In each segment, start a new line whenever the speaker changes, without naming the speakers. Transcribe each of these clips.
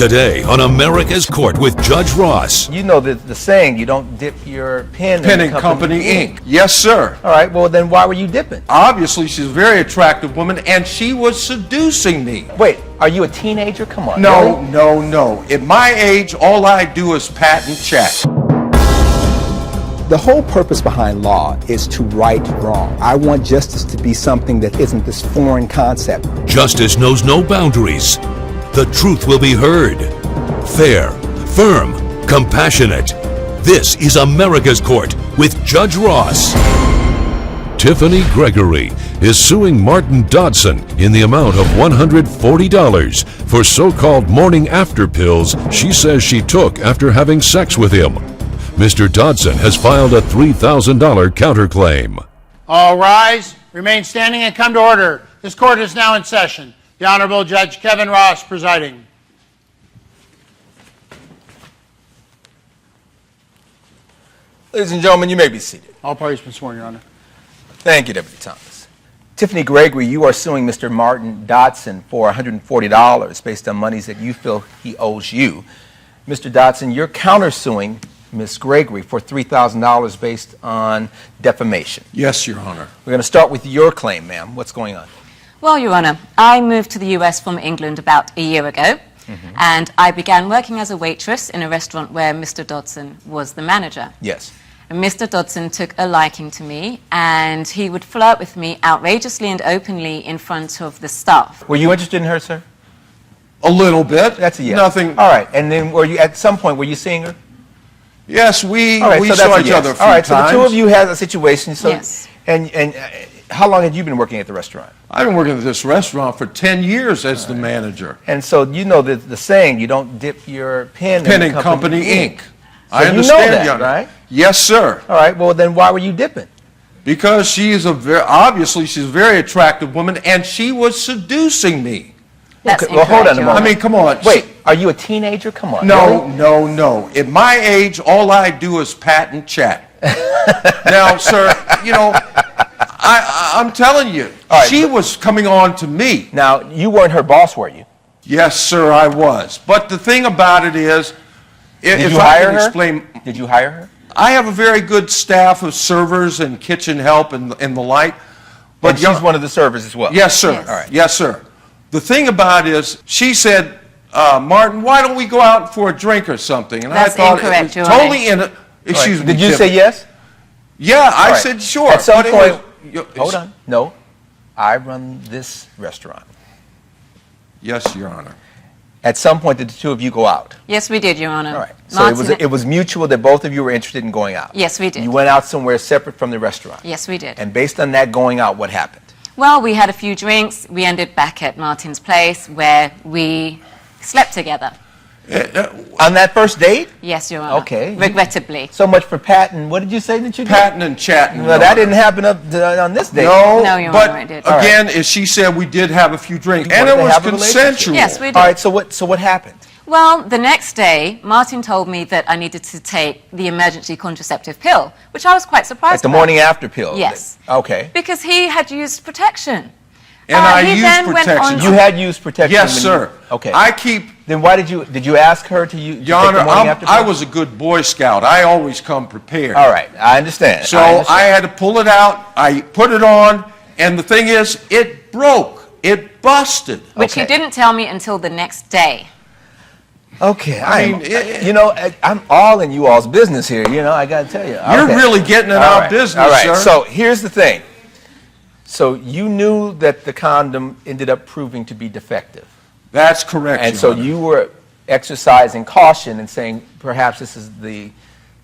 Today on America's Court with Judge Ross.
You know the saying, you don't dip your pen
in company ink. Yes, sir.
All right, well then why were you dipping?
Obviously, she's a very attractive woman, and she was seducing me.
Wait, are you a teenager? Come on.
No,
really?
no. At my age, all I do is pat and chat.
The whole purpose behind law is to right wrong. I want justice to be something that isn't this foreign concept.
Justice knows no boundaries. The truth will be heard. Fair, firm, compassionate. This is America's Court with Judge Ross. Tiffany Gregory is suing Martin Dodson in the amount of $140 for so-called morning after pills she says she took after having sex with him. Mr. Dodson has filed a $3,000 counterclaim.
All rise, remain standing and come to order. This court is now in session. The Honorable Judge Kevin Ross presiding.
Ladies and gentlemen, you may be seated.
All parties been sworn, Your Honor.
Thank you, Deputy Thomas. Tiffany Gregory, you are suing Mr. Martin Dodson for $140 based on monies that you feel he owes you. Mr. Dodson, you're countersuing Ms. Gregory for $3,000 based on defamation.
Yes, Your Honor.
We're going to start with your claim, ma'am. What's going on?
Well, Your Honor, I moved to the US from England about a year ago, and I began working as a waitress in a restaurant where Mr. Dodson was the manager.
Yes.
And Mr. Dodson took a liking to me, and he would flirt with me outrageously and openly in front of the staff.
Were you interested in her, sir?
A little bit.
That's a yes.
Nothing.
All right. And then were you, at some point, were you seeing her?
Yes, we
so
saw each other a few times.
All right, so the two of you had a situation. So,
yes.
And how long had you been working at the restaurant?
I've been working at this restaurant for 10 years as the manager.
And so you know the saying, you don't dip your pen
in company ink.
So
I understand,
you know that,
Your Honor.
right?
Yes, sir.
All right, well then why were you dipping?
Because obviously she's a very attractive woman, and she was seducing me.
That's
Okay, well, hold on a
incorrect, Your
moment.
I mean, come on.
Wait, are you a teenager? Come on.
No,
really?
no. At my age, all I do is pat and chat. Now, sir, you know, I'm telling you,
right,
she was coming on to me.
Now, you weren't her boss, were you?
Yes, sir, I was. But the thing about it is,
Did
if
you
I
hire
can
her?
explain,
Did you hire her?
I have a very good staff of servers and kitchen help and the like.
But she's one of the servers as well.
Yes, sir.
Yes.
All right. Yes, sir. The thing about it is, she said, Martin, why don't we go out for a drink or something? And
That's
I thought
incorrect,
it was
Your
totally in it. Excuse me.
Did you
Tiffany.
say yes?
Yeah, I
Right.
said sure.
At some
but it
point,
was-
hold on. No, I run this restaurant.
Yes, Your Honor.
At some point, did the two of you go out?
Yes, we did, Your Honor.
All right. So
Martin,
it was mutual that both of you were interested in going out.
Yes, we did.
You went out somewhere separate from the restaurant.
Yes, we did.
And based on that going out, what happened?
Well, we had a few drinks. We ended back at Martin's place where we slept together.
On that first date?
Yes, Your Honor.
Okay.
Regrettably.
So much for patting. What did you say that you did?
Patting and chatting.
No, that didn't happen on this date.
No, Your
but
Honor, it did.
again, as she said, we did have a few drinks,
You
and it
wanted to
was
have a relationship.
consensual.
Yes, we did.
All right, so what happened?
Well, the next day, Martin told me that I needed to take the emergency contraceptive pill, which I was quite surprised
At the
about.
morning after pill?
Yes.
Okay.
Because he had used protection.
And I
he
used
then went
protection.
on-
You had used protection?
Yes,
when
sir.
Okay.
I keep,
Then why did you ask her to use
Your
take
Honor,
the morning after pill?
I was a good Boy Scout. I always come prepared.
All right, I understand.
So
I understand.
I had to pull it out. I put it on, and the thing is, it broke. It busted.
Which he
Okay.
didn't tell me until the next day.
Okay,
I
I'm all in you all's business here. You know, I got to tell you.
You're
Okay.
really getting in
All
our
right,
business,
all right.
sir.
So here's the thing. So you knew that the condom ended up proving to be defective,
That's correct,
and
Your
so
Honor.
you were exercising caution and saying perhaps this is the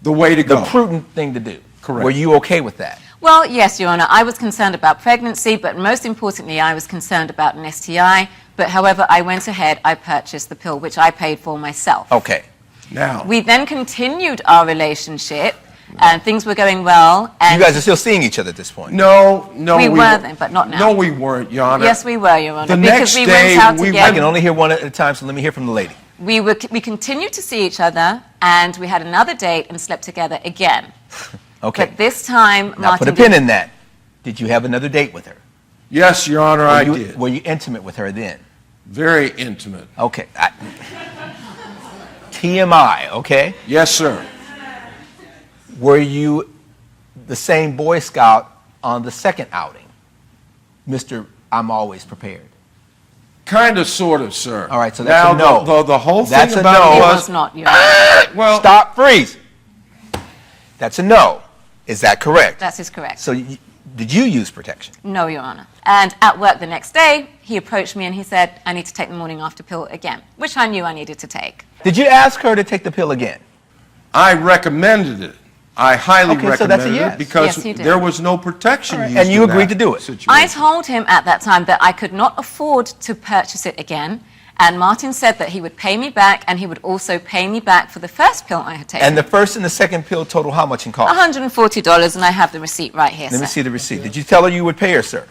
The way to go.
prudent thing to do.
Correct.
Were you okay with that?
Well, yes, Your Honor, I was concerned about pregnancy, but most importantly, I was concerned about an STI. But however, I went ahead, I purchased the pill, which I paid for myself.
Okay.
Now,
We then continued our relationship, and things were going well. And
You guys are still seeing each other at this point.
no,
we were then, but not now.
No, we weren't, Your Honor.
Yes, we were, Your Honor,
The
because
next
we
day,
went out
we
together.
I can only hear one at a time, so let me hear from the lady.
We continued to see each other, and we had another date and slept together again.
Okay.
But this time,
Now
Martin
put a pin in that. Did you have another date with her?
Yes, Your Honor, I did.
Were you intimate with her then?
Very intimate.
Okay. TMI, okay?
Yes, sir.
Were you the same Boy Scout on the second outing? Mr. I'm always prepared.
Kind of, sort of, sir.
All right, so that's
now,
a no.
The whole
That's
thing
a
about
no.
it
It
was,
was not, Your Honor.
well,
Stop, freeze. That's a no. Is that correct?
That is correct.
So did you use protection?
No, Your Honor. And at work the next day, he approached me and he said, I need to take the morning after pill again, which I knew I needed to take.
Did you ask her to take the pill again?
I recommended it. I highly
Okay, so
recommended
that's a yes.
it because
Yes, you did.
there was no protection used
And you
in
agreed
that
to do it?
situation.
I told him at that time that I could not afford to purchase it again, and Martin said that he would pay me back, and he would also pay me back for the first pill I had taken.
And the first and the second pill total how much in cost?
$140, and I have the receipt right here,
Let me
sir.
see the receipt. Did you tell her you would pay her, sir?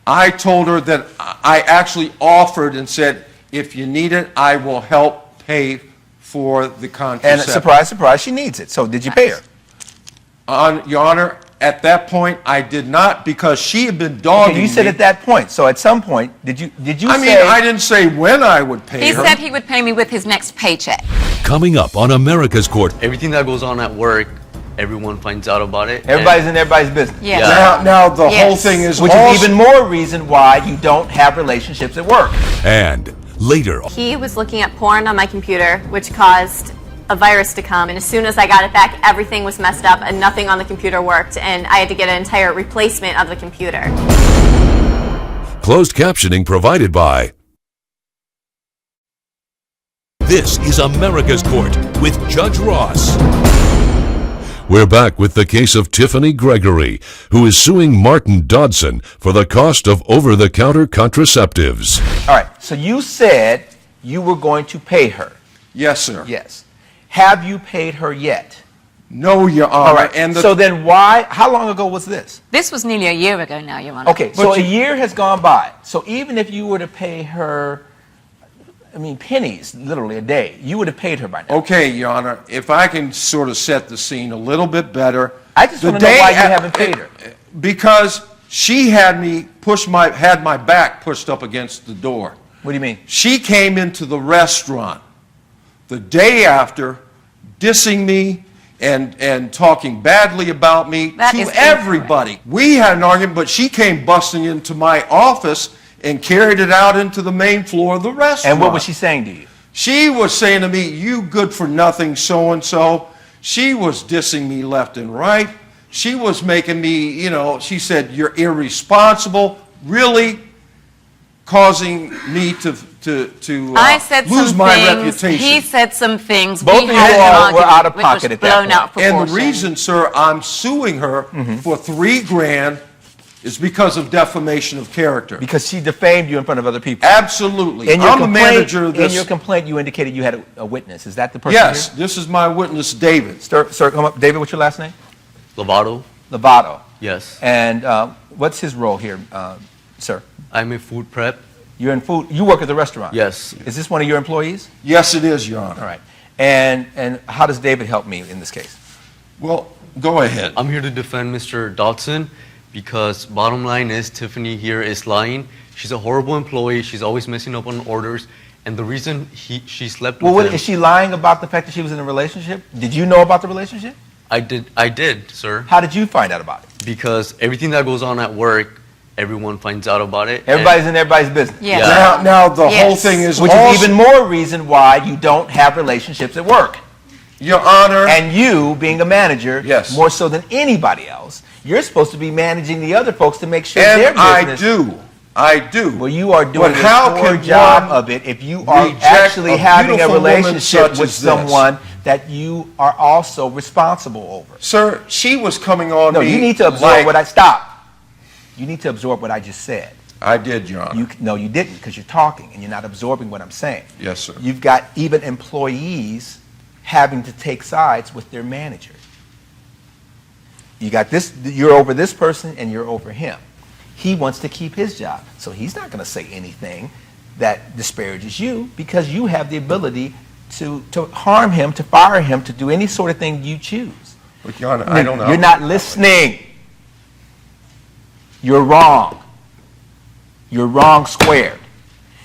I told her that I actually offered and said, if you need it, I will help pay for the
And
contraceptive.
surprise, surprise, she needs it. So did you pay her?
Your Honor, at that point, I did not because she had been dogging
Okay, you said
me.
at that point. So at some point, did you
I mean,
say?
I didn't say when I would pay
He
her.
said he would pay me with his next paycheck.
Coming up on America's Court,
Everything that goes on at work, everyone finds out about it.
Everybody's in everybody's business.
Yes.
Yeah.
Now the
Yes.
whole thing is
Which
also,
is even more reason why you don't have relationships at work.
and later
He was looking at porn on my computer, which caused a virus to come. And as soon as I got it back, everything was messed up and nothing on the computer worked. And I had to get an entire replacement of the computer.
closed captioning provided by. This is America's Court with Judge Ross. We're back with the case of Tiffany Gregory, who is suing Martin Dodson for the cost of over-the-counter contraceptives.
All right. So you said you were going to pay her.
yes, sir.
Yes. Have you paid her yet?
No, Your Honor.
All right.
And the,
So then why? How long ago was this?
This was nearly a year ago now, Your Honor.
Okay. So
But
a year has gone by. So even if you were to pay her, I mean, pennies, literally a day, you would have paid her by now.
okay, Your Honor, if I can sort of set the scene a little bit better.
I just
The
want to know
day
why you
a-
haven't paid her.
Because she had me had my back pushed up against the door.
What do you mean?
She came into the restaurant the day after, dissing me and talking badly about me
That
to
is
everybody. We had an argument, but she came busting into my office and carried it out into the main floor of the restaurant.
And what was she saying to you?
She was saying to me, you good for nothing so-and-so. She was dissing me left and right. She was making me, she said, you're irresponsible, really causing me to
I said
lose
some
my
things.
reputation.
He said some things.
Both
we
of
had
you
an
all were
argument
out of
which was
pocket at that
blown
point.
out of
And the
proportion.
reason, sir, I'm suing her for $3,000 is because of defamation of character.
Because she defamed you in front of other people.
Absolutely.
In your
I'm the
complaint,
manager of this.
In your complaint, you indicated you had a witness. Is that the person
Yes,
here?
this is my witness, David.
Sir, come up. David, what's your last name?
Lovato?
Lovato.
Yes.
And what's his role here, sir?
I'm a food prep.
You're in food. You work at the restaurant.
Yes.
Is this one of your employees?
Yes, it is, Your Honor.
All right. And how does David help me in this case?
Well, go ahead.
I'm here to defend Mr. Dodson because bottom line is Tiffany here is lying. She's a horrible employee. She's always messing up on orders. And the reason she slept
Well,
with
what,
him,
is she lying about the fact that she was in a relationship? Did you know about the relationship?
I did, sir,
How did you find out about it?
because everything that goes on at work, everyone finds out about it.
Everybody's in everybody's business.
Yes.
Yeah.
Now the
Yes.
whole thing is
Which
also,
is even more reason why you don't have relationships at work.
Your Honor.
And you, being a manager,
Yes.
more so than anybody else, you're supposed to be managing the other folks to make sure
And
their business.
I do.
Well, you are doing
But
a
how
poor
can
job
one
of it if you are
reject
actually
a
having a
beautiful woman
relationship
such
with
as this?
someone that you are also responsible over.
Sir, she was coming on
No,
me.
you need to absorb what I stop. You need to absorb what I just said.
I did, Your Honor.
No, you didn't, because you're talking and you're not absorbing what I'm saying.
Yes, sir.
You've got even employees having to take sides with their manager. You got this, you're over this person and you're over him. He wants to keep his job, so he's not going to say anything that disparages you because you have the ability to harm him, to fire him, to do any sort of thing you choose.
Look, Your Honor, I don't know.
You're not listening. You're wrong. You're wrong squared.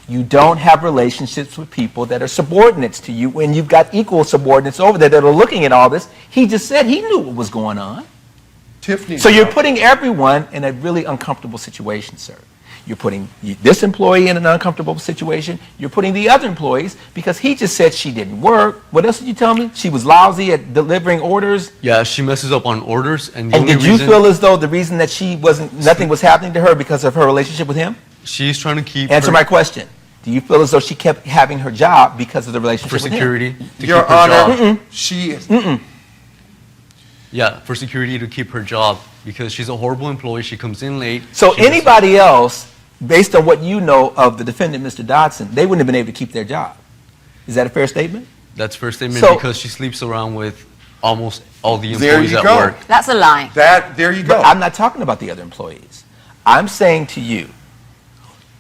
You don't have relationships with people that are subordinates to you when you've got equal subordinates over there that are looking at all this. He just said he knew what was going on.
Tiffany.
So you're putting everyone in a really uncomfortable situation, sir. You're putting this employee in an uncomfortable situation. You're putting the other employees because he just said she didn't work. What else did you tell me? She was lousy at delivering orders.
Yeah, she messes up on orders, and the
And
only
did you
reason
feel as though the reason that nothing was happening to her because of her relationship with him?
she's trying to keep
Answer
her
my question. Do you feel as though she kept having her job because of the relationship
for
with him?
security to
Your
keep her
Honor,
job.
she is.
Yeah, for security to keep her job because she's a horrible employee. She comes in late.
So
she doesn't-
anybody else, based on what you know of the defendant, Mr. Dodson, they wouldn't have been able to keep their job. Is that a fair statement?
That's first statement
So-
because she sleeps around with almost all the
There
employees
you
at
go.
work.
That's a lie.
There you go.
But I'm not talking about the other employees. I'm saying to you,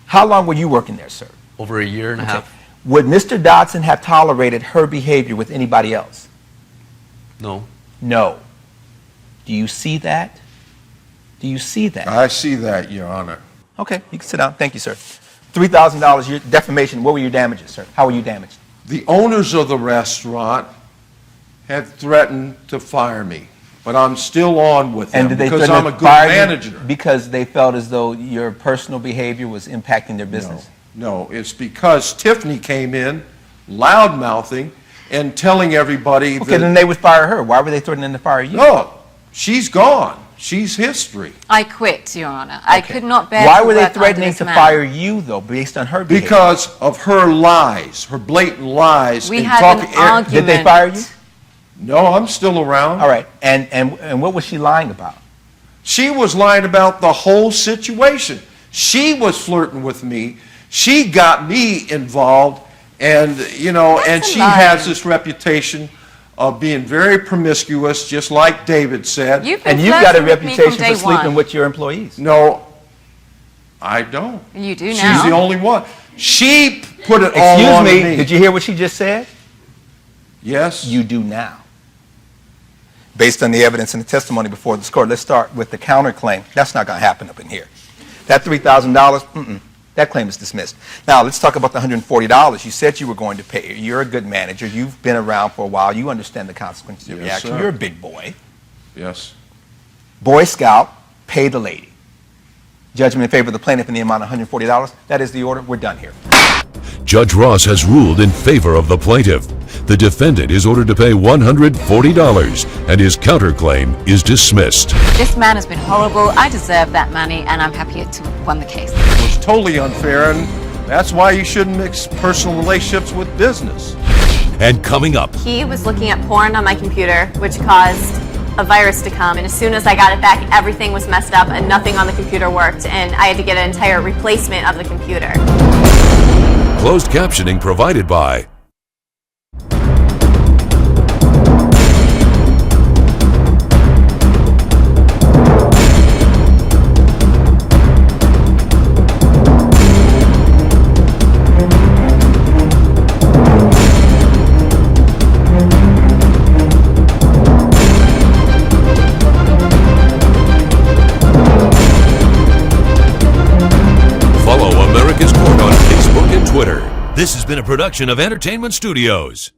how long were you working there, sir?
Over a year and a
Okay.
half.
Would Mr. Dodson have tolerated her behavior with anybody else?
No.
No. Do you see that? Do you see that?
I see that, Your Honor.
Okay, you can sit down. Thank you, sir. $3,000, your defamation. What were your damages, sir? How were you damaged?
The owners of the restaurant had threatened to fire me, but I'm still on with them
And did they
because
threaten
I'm
to
a good
fire you
manager.
because they felt as though your personal behavior was impacting their business?
No, it's because Tiffany came in loud-mouthing and telling everybody
Okay, then
that,
they would fire her. Why were they threatening to fire you?
no, she's gone. She's history.
I quit, Your Honor. I
Okay.
could not bear
Why
to
were they
work under
threatening
this
to
man.
fire you, though, based on her behavior?
Because of her lies, her blatant lies.
We
and
had
talking
an argument.
Did they fire you?
No, I'm still around.
All right, and what was she lying about?
She was lying about the whole situation. She was flirting with me. She got me involved, and and
That's a
she
lie.
has this reputation of being very promiscuous, just like David said.
You've been
And you've got a
flirting with me from
reputation
day
for sleeping
one.
with your employees.
No, I don't.
You do
She's
now.
the only one. She put it all
Excuse
on
me, did you hear what she just said?
Yes.
You do now. Based on the evidence and the testimony before this court, let's start with the counterclaim. That's not going to happen up in here. That $3,000, that claim is dismissed. Now, let's talk about the $140. You said you were going to pay her. You're a good manager. You've been around for a while. You understand the consequences of your
Yes,
action.
sir.
You're a big boy.
Yes.
Boy Scout, pay the lady. Judgment in favor of the plaintiff in the amount of $140. That is the order. We're done here.
Judge Ross has ruled in favor of the plaintiff. The defendant is ordered to pay $140, and his counterclaim is dismissed.
This man has been horrible. I deserve that money, and I'm happy to have won the case.
It was totally unfair, and that's why you shouldn't mix personal relationships with business.
And coming up,
He was looking at porn on my computer, which caused a virus to come. And as soon as I got it back, everything was messed up and nothing on the computer worked. And I had to get an entire replacement of the computer.
closed captioning provided by Follow America's Court on Facebook and Twitter. This has been a production of Entertainment Studios.